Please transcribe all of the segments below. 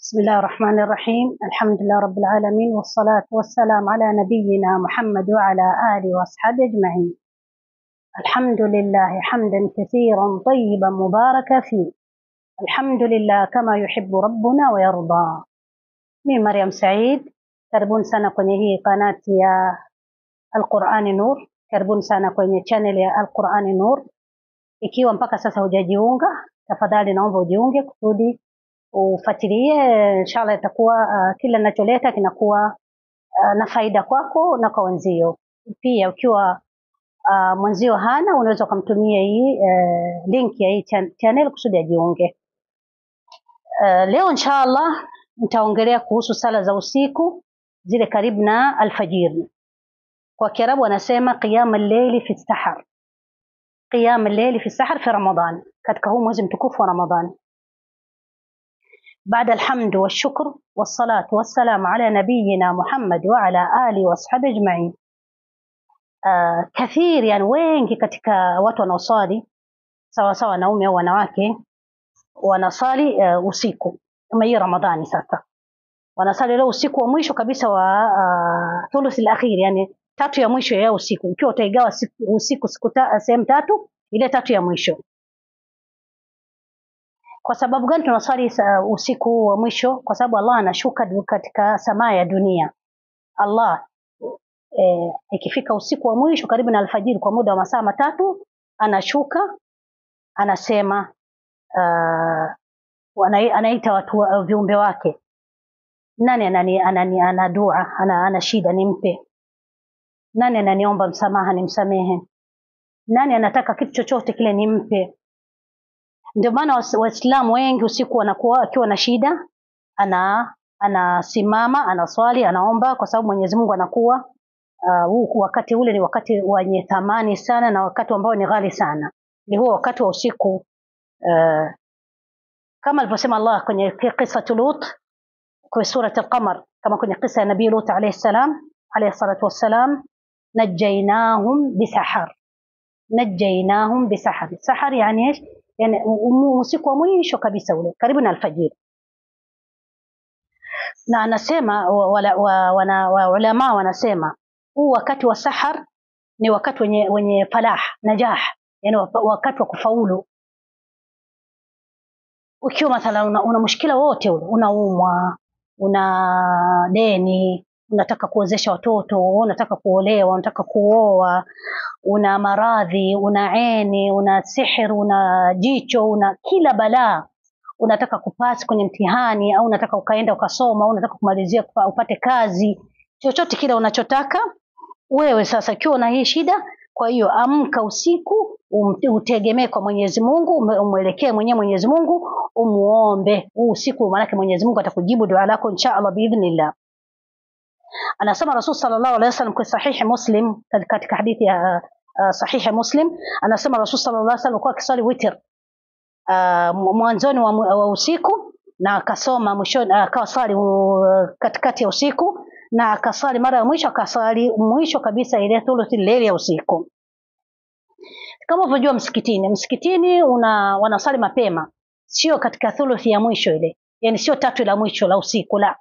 بسم الله الرحمن الرحيم. الحمد لله رب العالمين، والصلاة والسلام على نبينا محمد وعلى آله وأصحابه أجمعين. الحمد لله حمدا كثيرا طيبا مباركا فيه، الحمد لله كما يحب ربنا ويرضى. مين مريم سعيد. karibuni sana kwenye hii kanati ya Al-Qur'ani Nur, karibuni sana kwenye channel ya Al-Qur'ani Nur. Ikiwa mpaka sasa hujajiunga, tafadhali naomba ujiunge kusudi ufuatilie. Inshallah itakuwa kila ninacholeta kinakuwa na faida kwako na kwa wenzio. Pia ukiwa mwenzio hana, unaweza kumtumia hii link ya hii channel kusudi ajiunge. Leo inshallah nitaongelea kuhusu sala za usiku zile karibu na alfajiri. Kwa Kiarabu wanasema qiyam al-layli fi sahar, qiyam al-layli fi sahar fi Ramadhan, katika huu mwezi mtukufu wa Ramadhani. بعد الحمد والشكر والصلاة والسلام على نبينا محمد وعلى آله وأصحابه أجمعين. كثير يعني wengi katika watu wanaosali sawa sawa wanaume au wanawake wanasali usiku kama hii Ramadhani. Sasa wanasali leo usiku wa mwisho kabisa wa thuluth al-akhir, yani tatu ya mwisho ya usiku. Ukiwa utaigawa usiku sehemu tatu, ile tatu ya mwisho. Kwa sababu gani tunaswali usiku wa mwisho? Kwa sababu Allah anashuka katika samaa ya dunia. Allah ikifika usiku wa mwisho karibu na alfajiri kwa muda wa masaa matatu, anashuka, anasema anaita watu viumbe wake. Nani ana dua, ana shida nimpe? Nani ananiomba msamaha nimsamehe? Nani anataka kitu chochote kile nimpe? Ndio maana Waislamu wengi usiku wanakuwa akiwa na shida anasimama, anaswali, anaomba, kwa sababu Mwenyezi Mungu anakuwa wakati ule ni wakati wenye thamani sana na wakati ambao ni ghali sana. Ni huo wakati wa usiku, kama alivyosema Allah kwenye kisa Lut kwa sura Al-Qamar, kama kwenye kisa ya Nabii Lut alayhi salatu wassalam, najaynahum bisahar. Najaynahum bisahar. Sahar yani ايش؟ يعني usiku wa mwisho kabisa ule karibu na alfajiri. Na anasema ulama wanasema huu wakati wa sahar ni wakati wenye falah, najah, yani wakati wa kufaulu. Ukiwa mathalan una mushkila wote ule, unaumwa, una deni, unataka kuozesha watoto, unataka kuolewa, unataka kuoa, una maradhi, una aini, una sihir, una jicho, una kila balaa, unataka kupasi kwenye mtihani, au unataka ukaenda ukasoma, au unataka kumalizia upate kazi, chochote kile unachotaka wewe. Sasa ikiwa na hii shida, kwa hiyo amka usiku, utegemee kwa Mwenyezi Mungu, umwelekee mwenyewe Mwenyezi Mungu, umuombe usiku, maana Mwenyezi Mungu atakujibu dua lako inshallah biidhnillah. Anasema Rasul sallallahu alaihi wasallam kwa sahihi Muslim, katika hadithi ya sahihi Muslim, anasema Rasul sallallahu alaihi wasallam kwa kisali witr mwanzoni wa usiku, na akasoma mwishoni, akasali katikati ya usiku, na akasali mara ya mwisho, akasali mwisho kabisa ile thuluthi al-layl ya usiku. Kama unavyojua msikitini wanasali mapema, sio katika thuluthi ya mwisho ile, yani sio tatu la mwisho la usiku, la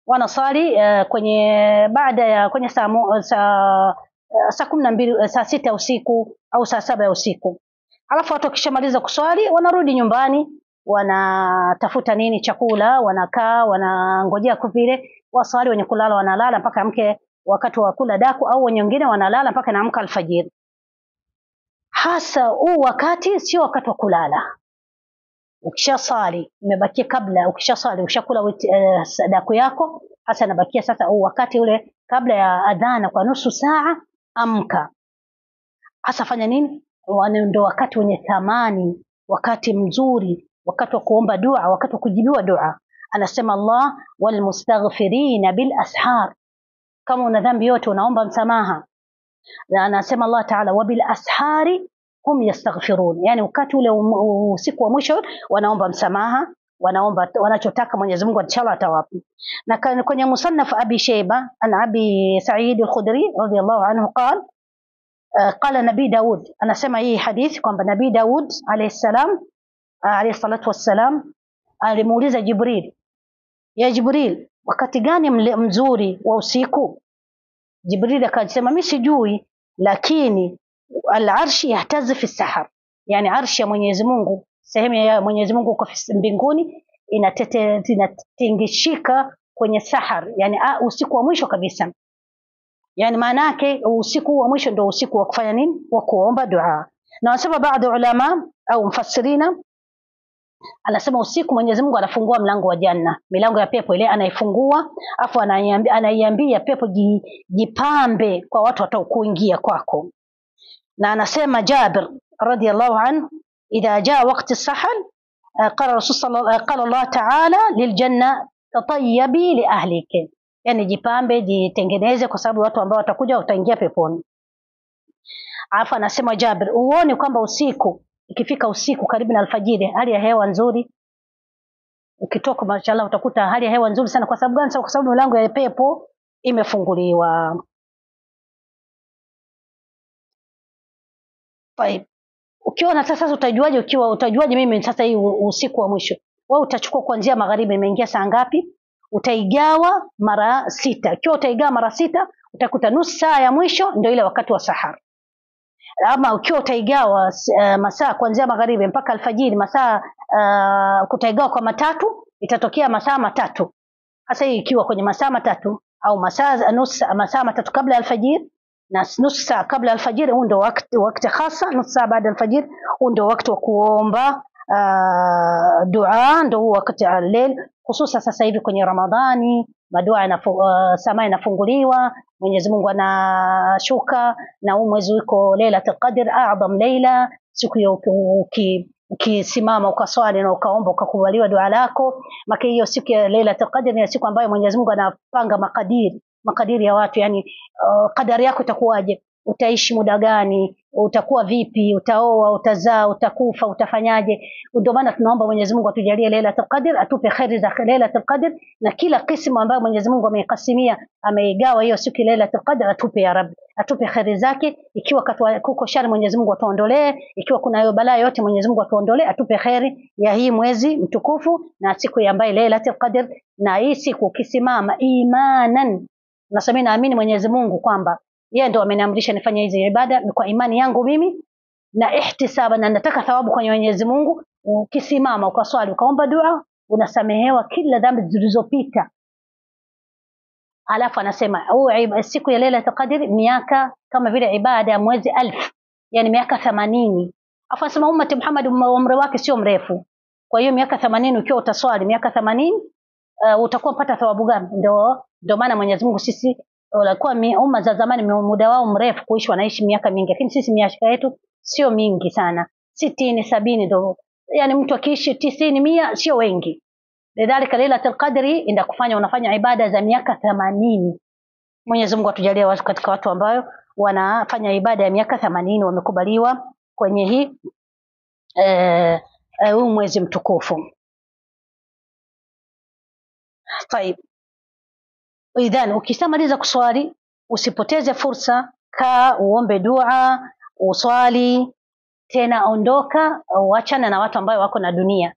wanasali kwenye baada ya kwenye saa 12, saa 6 ya usiku au saa 7 ya usiku. Alafu watu wakishamaliza kuswali wanarudi nyumbani, wanatafuta nini chakula, wanakaa, wanangojea kuvile waswali. Wenye kulala wanalala mpaka amke wakati wa kula daku, au wengine wanalala mpaka naamka alfajiri. Hasa huu wakati sio wakati wa kulala. Ukishasali imebakia kabla, ukishasali ushakula daku yako, hasa nabakia sasa huu wakati ule kabla ya adhana kwa nusu saa, amka. Hasa fanya nini? Ndio wakati wenye thamani, wakati mzuri, wakati wa kuomba dua, wakati wa kujibiwa dua. Anasema Allah, wal mustaghfirina bil ashar, kama una dhambi yote unaomba msamaha. Na anasema Allah Ta'ala, wa bil ashari hum yastaghfirun, yani wakati ule usiku wa mwisho wanaomba msamaha, wanaomba wanachotaka Mwenyezi Mungu inshallah atawapa. Na kwenye musannaf Abi Shayba an Abi Sa'id al-Khudri radiyallahu anhu qala Nabii Daud, anasema hii hadithi kwamba Nabii Daud alayhi salatu wassalam alimuuliza Jibril, ya Jibril, wakati gani mzuri wa usiku? Jibril akasema mimi sijui, lakini al-arshi yahtazi fi sahar, yani arshi ya Mwenyezi Mungu, sehemu ya Mwenyezi Mungu uko mbinguni, inatingishika kwenye sahar, yani usiku wa mwisho kabisa. Yani maana yake usiku wa mwisho ndio usiku wa kufanya nini? Wa kuomba dua. Na wasema baadhi ulama au mfasirina anasema usiku Mwenyezi Mungu anafungua mlango wa janna, milango ya pepo ile anaifungua, afu anaiambia pepo jipambe kwa watu watakuingia kwako. Na anasema Jabir radiyallahu anhu, idha jaa waqti as-sahar qala Allah ta'ala liljanna tatayyabi li ahliki, yani jipambe, jitengeneze kwa sababu watu ambao watakuja wataingia peponi. Afa anasema Jabir, uone kwamba usiku ikifika usiku karibu na alfajiri, hali ya hewa nzuri, ukitoka mashallah utakuta hali ya hewa nzuri sana. Kwa sababu gani? Kwa sababu milango ya pepo imefunguliwa. Ukiona sasa utajuaje? Utajuaje mimi sasa hii usiku wa mwisho? Wewe utachukua kuanzia magharibi, imeingia saa ngapi, utaigawa mara 6. Ikiwa utaigawa mara 6 utakuta nusu saa ya mwisho ndio ile wakati wa sahar. Ama ukiwa utaigawa masaa kuanzia magharibi mpaka alfajiri, masaa kutaigawa kwa matatu, itatokea masaa matatu. Hasa hii ikiwa kwenye masaa matatu au masaa matatu kabla alfajiri na nusu saa kabla alfajiri, huo ndio wakati hasa. Nusu saa baada alfajiri, huo ndio wakati wa kuomba dua, ndio wakati al-lail, hususa sasa hivi kwenye Ramadhani, madua samaa inafunguliwa, Mwenyezi Mungu anashuka, na huu mwezi uko Lailatul Qadr, a'zam leila, siku ya ukisimama ukaswali na ukaomba ukakubaliwa dua lako. Maki hiyo siku ya Lailatul Qadr ni siku ambayo Mwenyezi Mungu anapanga makadiri ya watu, yani kadari yako itakuwaje, utaishi muda gani, utakuwa vipi, utaoa, utazaa, utakufa, utafanyaje. Ndio maana tunaomba Mwenyezi Mungu atujalie Lailatul Qadr, atupe khairi za Lailatul Qadr, na kila kismu ambayo Mwenyezi Mungu ameikasimia, ameigawa hiyo siku Lailatul Qadr, atupe ya Rabbi, atupe khairi zake. Ikiwa kuko shari Mwenyezi Mungu atuondolee, ikiwa kuna hiyo balaa yote Mwenyezi Mungu atuondolee, atupe khairi ya hii mwezi mtukufu na siku ambayo Lailatul Qadr. Na hii siku ukisimama imanan, nasema naamini Mwenyezi Mungu kwamba yeye ndo ameniamrisha nifanye hizi ibada kwa imani yangu mimi na ihtisaba, na nataka thawabu kwa Mwenyezi Mungu. Ukisimama ukaswali ukaomba dua, unasamehewa kila dhambi zilizopita. Alafu anasema siku ya Lailatul Qadr miaka kama vile ibada ya mwezi 1000, yani miaka 80. Afa anasema ummati Muhammad umri wake sio mrefu, kwa hiyo miaka 80 ukiwa utaswali miaka 80 utakuwa mpata thawabu gani? Ndio maana Mwenyezi Mungu sisi walikuwa umma za zamani muda wao mrefu kuishi, wanaishi miaka mingi, lakini sisi miaka yetu sio mingi sana, 60 70 ndio, yani mtu akiishi 90 100 sio wengi. Lidhalika Lailatul Qadri inda kufanya unafanya ibada za miaka 80. Mwenyezi Mungu atujalie katika watu ambao wanafanya ibada ya miaka 80 wamekubaliwa kwenye hii huu mwezi mtukufu. Tayeb, idhan ukishamaliza kuswali usipoteze fursa, kaa uombe dua, uswali tena, ondoka, uachana na watu ambao wako na dunia,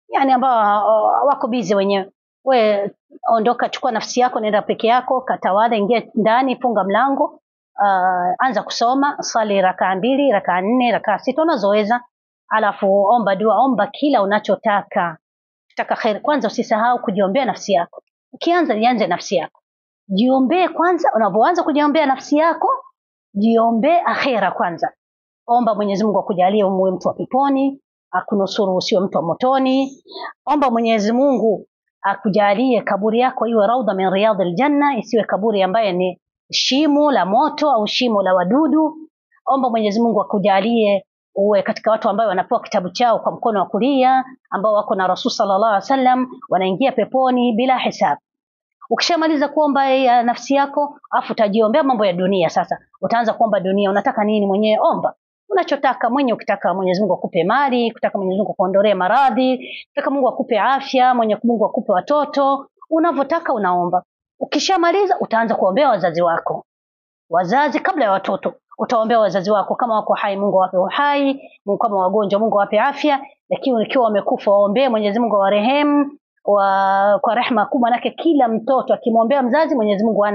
yani ambao wako busy wenyewe. We ondoka, chukua nafsi yako, nenda peke yako, katawadha, ingia ndani, funga mlango, anza kusoma, swali rakaa 2, rakaa 4, rakaa 6 unazoweza, alafu omba dua, omba kila unachotaka. Taka khair. Kwanza usisahau kujiombea nafsi yako. Ianze nafsi yako, jiombee kwanza. Unapoanza kujiombea nafsi yako, jiombee akhera kwanza. Omba Mwenyezi Mungu akujalie uwe mtu wa peponi, akunusuru usiwe mtu wa motoni. Omba Mwenyezi Mungu akujalie kaburi yako iwe raudha min riyadil janna, isiwe kaburi ambaye ni shimo la moto au shimo la wadudu. Omba Mwenyezi Mungu akujalie uwe katika watu ambao wanapewa kitabu chao kwa mkono wa kulia, ambao wako na Rasul sallallahu alaihi wasallam, wanaingia peponi bila hisabu. Ukishamaliza kuomba ya nafsi yako, afu utajiombea mambo ya dunia. Sasa utaanza kuomba dunia, unataka nini mwenyewe, omba unachotaka mwenyewe. Ukitaka Mwenyezi Mungu akupe mali, ukitaka Mwenyezi Mungu kuondolee maradhi, ukitaka Mungu akupe afya, Mungu akupe watoto, unavyotaka unaomba. Ukishamaliza utaanza kuombea wazazi wako. Wazazi kabla ya watoto, utaombea wazazi wako, kama wako hai Mungu wape uhai, Mungu kama wagonjwa Mungu wape afya, lakini ikiwa wamekufa waombee Mwenyezi Mungu awarehemu, kwa rehema kubwa, manake kila mtoto akimwombea mzazi Mwenyezi Mungu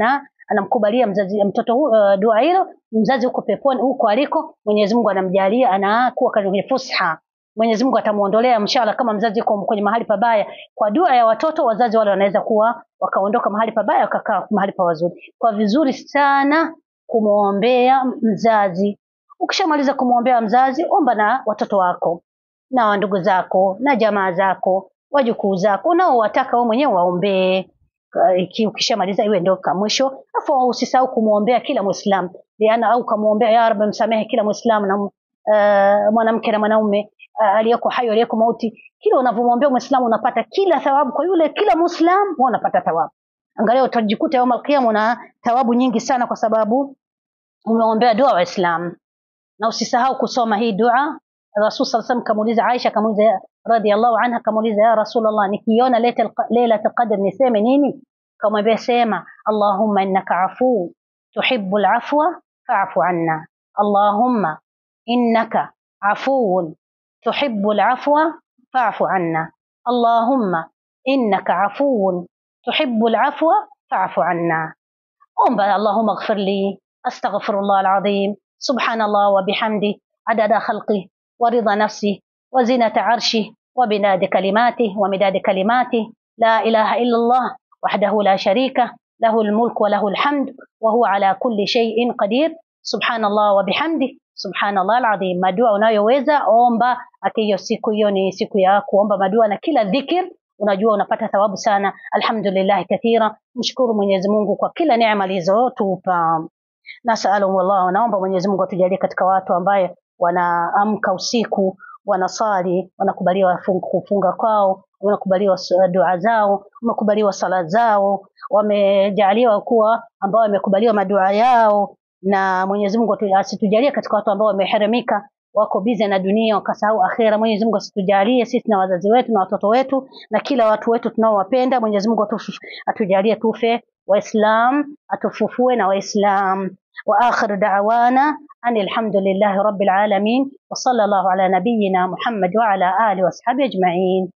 anamkubalia mzazi mtoto dua hilo. Mzazi huko peponi, huko aliko Mwenyezi Mungu anamjalia anakuwa kwenye fusha. Mwenyezi Mungu atamuondolea inshallah, kama mzazi yuko kwenye mahali pabaya, kwa dua ya watoto wazazi wale wanaweza kuwa wakaondoka mahali pabaya wakakaa mahali pazuri. Kwa vizuri sana kumuombea mzazi. Ukishamaliza kumuombea mzazi, omba na watoto wako na ndugu zako na jamaa zako, wajukuu zako nao wataka wewe mwenyewe waombee. Ukishamaliza iwe ndio mwisho. Afu usisahau kumuombea kila Muislamu, au kumuombea ya Rabbi msamehe kila Muislamu na mwanamke na mwanaume aliyeko hai aliyeko mauti. Kila unavomwombea Muislamu unapata kila thawabu kwa yule, kila Muislamu wewe unapata thawabu. Angalia utajikuta yawm al-qiyama na thawabu nyingi sana kwa sababu umeombea dua Waislamu. Na usisahau kusoma hii dua. Rasul sallallahu alaihi wasallam kamuuliza Aisha, kamuuliza radhiyallahu anha, kamuuliza ya Rasulullah, nikiona lailatul qadr niseme nini? Kamwambia sema Allahumma innaka afu tuhibbul afwa fa'fu anna. Allahumma innaka afuwun tuhibbul afwa fa'fu anna. Allahumma innaka afuwun tuhibbul afwa fa'fu anna. omba Allahumma ighfir li, astaghfirullah alazim, subhanallah wa bihamdi, adada khalqi wa rida nafsi wa zinata arshi wa binadi kalimati wa midadi kalimati, la ilaha illa Allah wahdahu la sharika lahu almulku wa lahu alhamd wa huwa ala kulli shay'in qadir, subhanallah wa bihamdi, subhanallah alazim. Madua unayoweza omba akiyo siku hiyo ni siku ya kuomba madua, na kila dhikr unajua unapata thawabu sana. Alhamdulillah kathira, mshukuru Mwenyezi Mungu kwa kila neema alizotupa. Nasalu Allah, naomba Mwenyezi Mungu atujalie katika watu ambaye wanaamka usiku, wanasali, wanakubaliwa kufunga kwao, wanakubaliwa dua zao, wanakubaliwa sala zao, wamejaliwa kuwa ambao wamekubaliwa madua yao. Na Mwenyezi Mungu asitujalie katika watu ambao wameharamika, wako bize na dunia wakasahau akhera. Mwenyezi Mungu asitujalie sisi na wazazi wetu na watoto wetu na kila watu wetu tunaowapenda. Mwenyezi Mungu atujalie tufe Waislam, atufufue na Waislam. Wa akhir da'wana anil hamdulillahi rabbil alamin wa sallallahu ala nabiyyina Muhammad wa ala alihi wa ashabihi ajma'in.